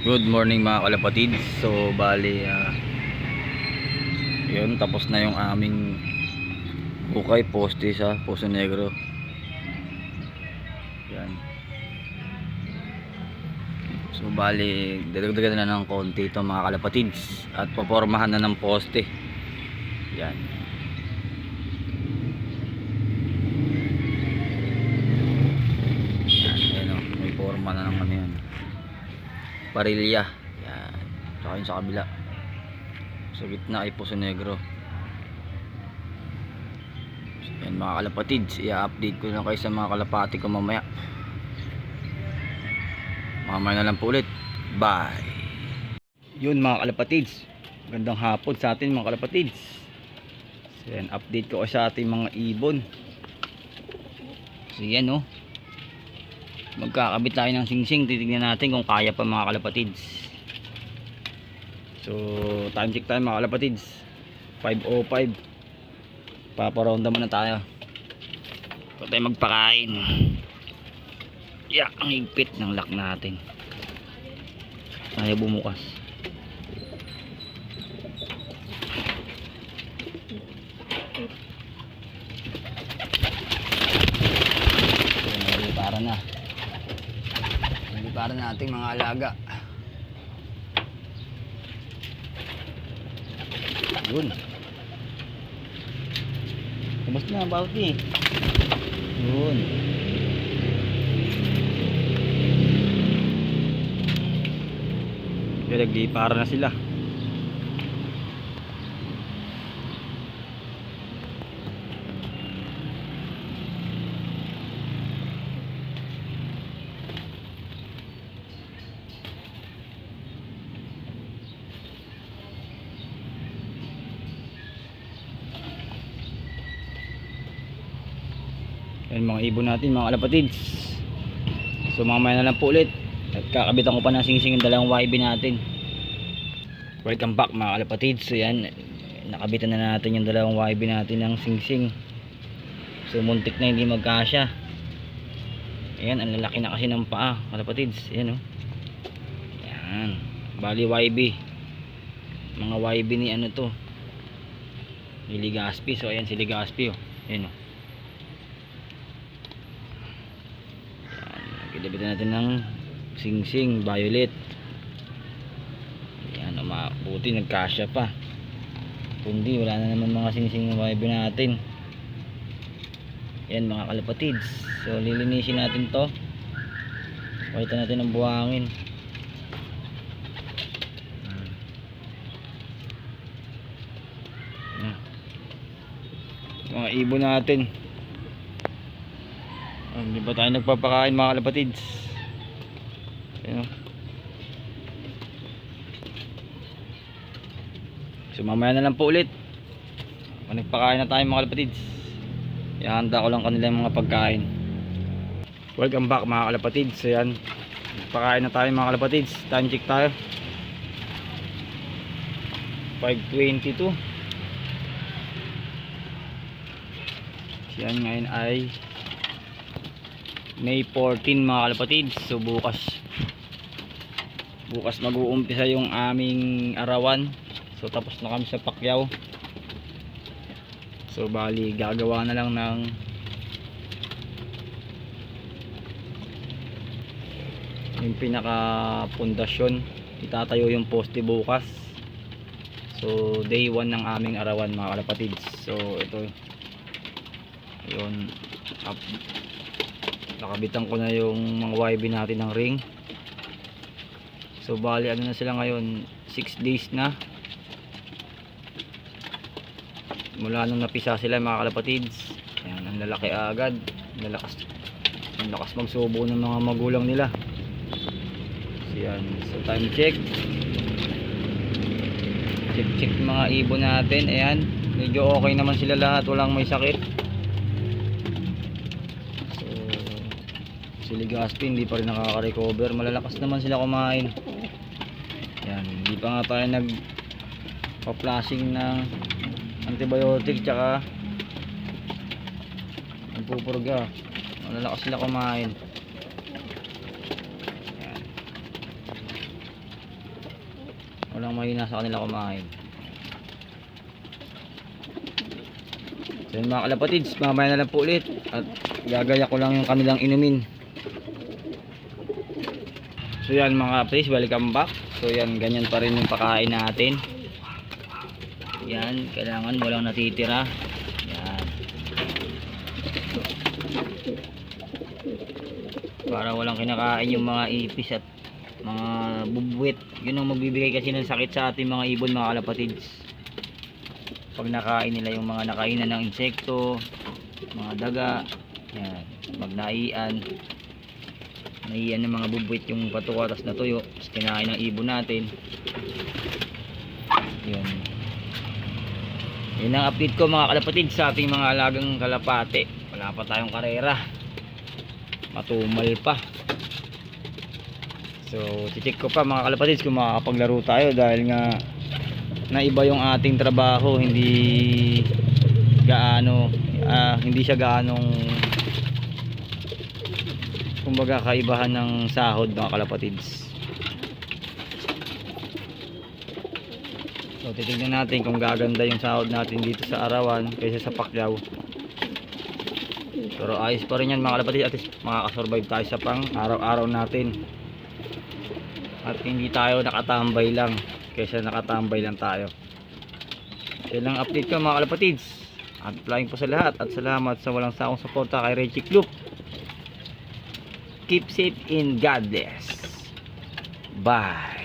Good morning mga kalapatid. So bali yun, tapos na yung aming hukay poste sa Poso Negro. Yan. So bali dadagdagan na ng konti ito mga kalapatids at papormahan na ng poste. Yan. Yan, oh, may forma na naman yan. Parilya. Yan. Tsaka yun sa kabila. Sa gitna ay Poso Negro. Yan mga kalapatids, i-update ko na kayo sa mga kalapati ko mamaya. Mamaya na lang po ulit. Bye. Yun mga kalapatids, gandang hapon sa atin mga kalapatids. So yan, update ko sa ating mga ibon. So yan oh, magkakabit tayo ng singsing. Titignan natin kung kaya pa mga kalapatids. So time check tayo mga kalapatids, 5:05. Paparonda muna tayo. Huwag tayo magpakain. Ang higpit ng lock natin. Ayaw bumukas. Nalipara na. Nalipara na ating mga alaga. Yun. Tapos na, bawat eh. Yun. Naglipara na sila. Yan mga ibon natin mga kalapatids. So mamaya na lang po ulit at kakabitan ko pa ng singsing yung dalawang YB natin. Welcome back mga kalapatids. So yan, nakabitan na natin yung dalawang YB natin ng singsing. So muntik na hindi magkasya. Ayan, ang lalaki na kasi ng paa kalapatids. Ayan oh. Yan, bali YB. Mga YB ni ano to, ni Ligaspi. So ayan si Ligaspi oh. Ayan oh. Kilabitan natin ng singsing violet. Yan, mabuti nagkasya pa. Kundi wala na naman mga singsing vibe natin. Yan mga kalapatids. So lilinisin natin to. Palitan natin ng buhangin. Yan. Mga ibon natin. Hindi pa tayo nagpapakain mga kalapatids. Ayan. So mamaya na lang po ulit. Nagpakain na tayo mga kalapatids. Ihanda ko lang kanilang mga pagkain. Welcome back mga kalapatids. So yan, nagpakain na tayo mga kalapatids. Time check tayo, 5:22. So yan, ngayon ay May 14 mga kalapatids. So bukas mag-uumpisa yung aming arawan. So tapos na kami sa Pacquiao. So bali gagawa na lang ng yung pinaka pundasyon. Itatayo yung poste bukas. So day 1 ng aming arawan mga kalapatids. So ito yun, nakabitan ko na yung mga YB natin ng ring. So bali ano na sila ngayon, 6 days na mula nung napisa sila mga kalapatids. Ayan, ang lalaki agad, ang lakas magsubo ng mga magulang nila. So yan, so time check mga ibon natin. Ayan, medyo okay naman sila lahat, walang may sakit. Si Ligaspi hindi pa rin nakaka-recover. Malalakas naman sila kumain. Yan, hindi pa nga tayo nagpa-flashing ng antibiotic tsaka nagpupurga. Malalakas sila kumain. Yan. Walang mahina sa kanila kumain. So yun mga kalapatids, mamaya na lang po ulit. At gagaya ko lang yung kanilang inumin. So yan mga kalapatids, welcome back. So yan, ganyan pa rin yung pakain natin. Yan, kailangan walang natitira. Yan. Para walang kinakain yung mga ipis at mga bubwit. Yun ang magbibigay kasi ng sakit sa ating mga ibon mga kalapatids. Pag nakain nila yung mga nakainan ng insekto, mga daga, yan, magnaian. Naiyan ng mga bubwit yung patukatas na tuyo, tapos kinain ng ibon natin. Yun. Yun ang update ko mga kalapatids sa ating mga alagang kalapate. Wala pa tayong karera. Matumal pa. So, check ko pa mga kalapatids kung makakapaglaro tayo dahil nga naiba yung ating trabaho, hindi siya gaanong kumbaga kaibahan ng sahod mga kalapatids. So titignan natin kung gaganda yung sahod natin dito sa arawan kaysa sa Pacquiao. Pero ayos pa rin yan mga kalapatids, at least makakasurvive tayo sa pang araw-araw natin at hindi tayo nakatambay lang kaysa nakatambay lang tayo. Yan lang update ko mga kalapatids. At flying po sa lahat at salamat sa walang saong suporta kay Reggie Club. Keep safe in God bless. Bye.